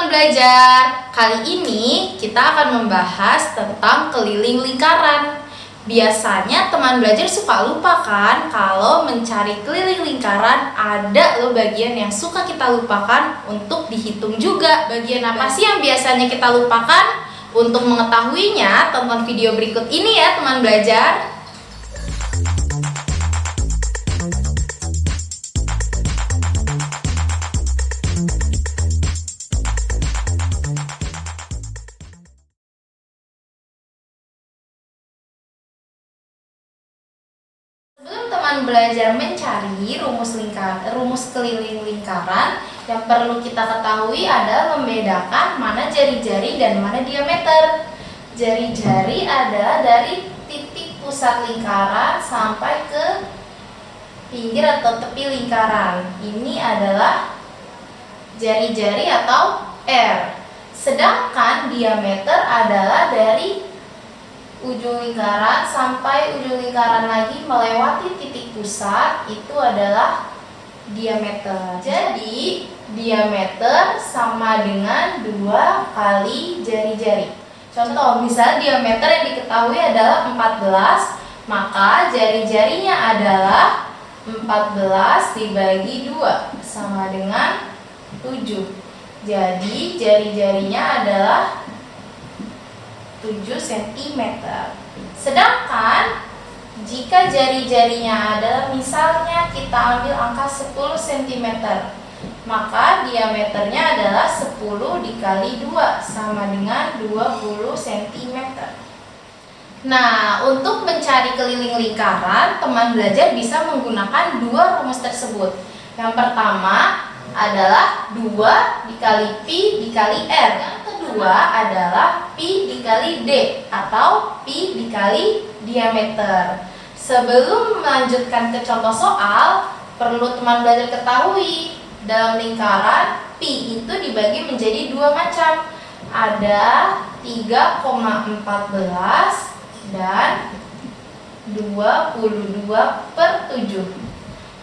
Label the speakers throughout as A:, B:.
A: teman belajar, kali ini kita akan membahas tentang keliling lingkaran. Biasanya teman belajar suka lupa kan kalau mencari keliling lingkaran ada loh bagian yang suka kita lupakan untuk dihitung juga. Bagian apa sih yang biasanya kita lupakan? Untuk mengetahuinya, tonton video berikut ini ya teman belajar. Sebelum teman belajar mencari rumus keliling lingkaran, yang perlu kita ketahui adalah membedakan mana jari-jari dan mana diameter. Jari-jari adalah dari titik pusat lingkaran sampai ke pinggir atau tepi lingkaran. Ini adalah jari-jari atau R. Sedangkan diameter adalah dari ujung lingkaran sampai ujung lingkaran lagi melewati titik pusat, itu adalah diameter. Jadi diameter sama dengan 2 kali jari-jari. Contoh, misal diameter yang diketahui adalah 14, maka jari-jarinya adalah 14 dibagi 2 sama dengan 7. Jadi jari-jarinya adalah 7 cm. Sedangkan jika jari-jarinya adalah misalnya kita ambil angka 10 cm, maka diameternya adalah 10 dikali 2 sama dengan 20 cm. Nah, untuk mencari keliling lingkaran, teman belajar bisa menggunakan dua rumus tersebut. Yang pertama adalah 2 dikali pi dikali r. Yang kedua adalah pi dikali d atau pi dikali diameter. Sebelum melanjutkan ke contoh soal, perlu teman belajar ketahui dalam lingkaran pi itu dibagi menjadi dua macam. Ada 3,14 dan 22/7.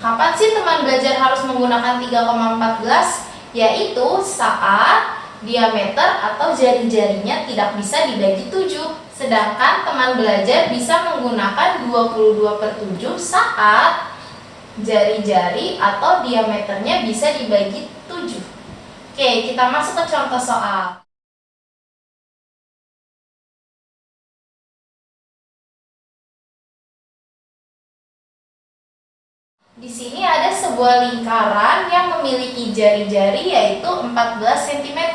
A: Kapan sih teman belajar harus menggunakan 3,14? Yaitu saat diameter atau jari-jarinya tidak bisa dibagi 7. Sedangkan teman belajar bisa menggunakan 22/7 saat jari-jari atau diameternya bisa dibagi 7. Oke, kita masuk ke contoh soal. Di sini ada sebuah lingkaran yang memiliki jari-jari yaitu 14 cm.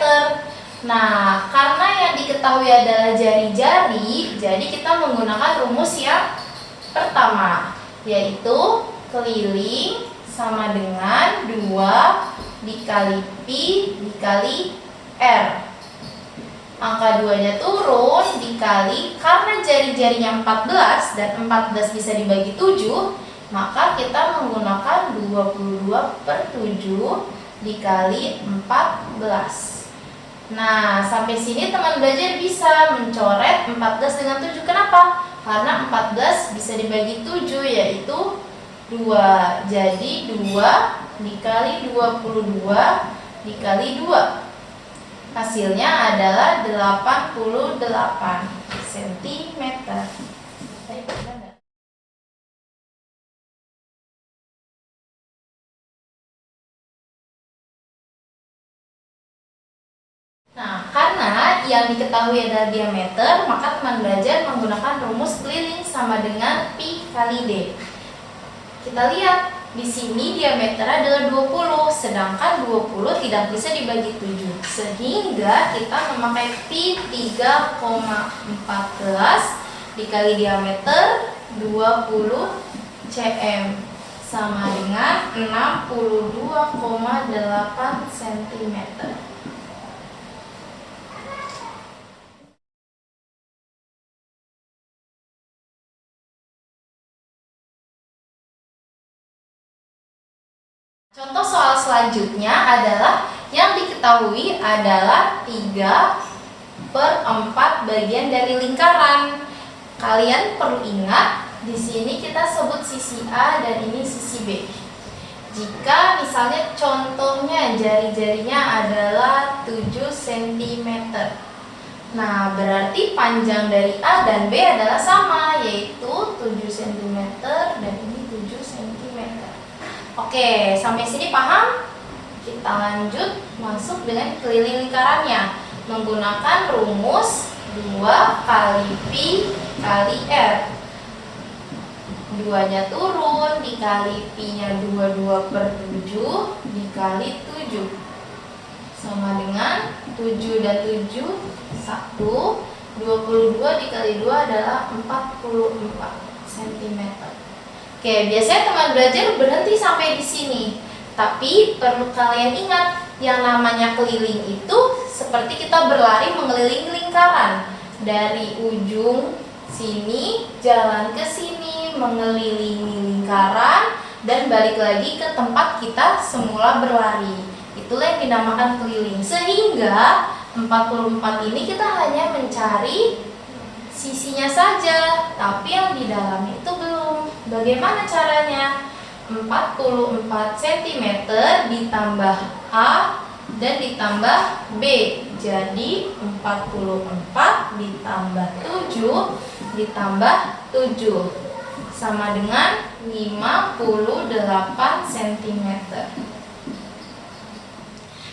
A: Nah, karena yang diketahui adalah jari-jari, jadi kita menggunakan rumus yang pertama, yaitu keliling sama dengan 2 dikali pi dikali r. Angka 2-nya turun dikali, karena jari-jarinya 14 dan 14 bisa dibagi 7, maka kita menggunakan 22/7 dikali 14. Nah, sampai sini teman belajar bisa mencoret 14 dengan 7. Kenapa? Karena 14 bisa dibagi 7, yaitu 2. Jadi 2 dikali 22 dikali 2. Hasilnya adalah 88 cm. Nah, karena yang diketahui adalah diameter, maka teman belajar menggunakan rumus keliling sama dengan pi kali d. Kita lihat, di sini diameter adalah 20, sedangkan 20 tidak bisa dibagi 7. Sehingga kita memakai pi 3,14 dikali diameter 20 cm sama dengan 62,8 cm. Contoh soal selanjutnya adalah yang diketahui adalah 3/4 bagian dari lingkaran. Kalian perlu ingat, di sini kita sebut sisi A dan ini sisi B. Jika misalnya contohnya jari-jarinya adalah 7 7 cm. Nah, berarti panjang dari A dan B adalah sama, yaitu 7 cm dan ini 7 cm. Oke, sampai sini paham? Kita lanjut masuk dengan keliling lingkarannya menggunakan rumus 2 kali Pi kali R. 2-nya turun, dikali Pi-nya 22/7 dikali 7 sama dengan 7 dan 7 1, 22 dikali 2 adalah 44 cm. Oke, biasanya teman belajar berhenti sampai di sini. Tapi perlu kalian ingat, yang namanya keliling itu seperti kita berlari mengelilingi lingkaran. Dari ujung sini jalan ke sini mengelilingi lingkaran dan balik lagi ke tempat kita semula berlari. Itulah yang dinamakan keliling. Sehingga 44 ini kita hanya mencari sisinya saja, tapi yang di dalamnya itu belum. Bagaimana caranya? 44 cm ditambah A dan ditambah B. Jadi 44 ditambah 7 ditambah 7 sama dengan 58 cm.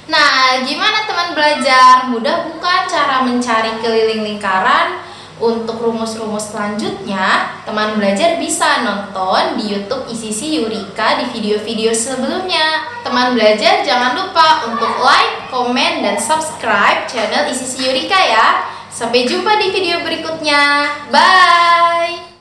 A: Nah, gimana teman belajar? Mudah bukan cara mencari keliling lingkaran? Untuk rumus-rumus selanjutnya, teman belajar bisa nonton di YouTube ICC Eureka di video-video sebelumnya. Teman belajar jangan lupa untuk like, komen, dan subscribe channel ICC Eureka ya. Sampai jumpa di video berikutnya. Bye!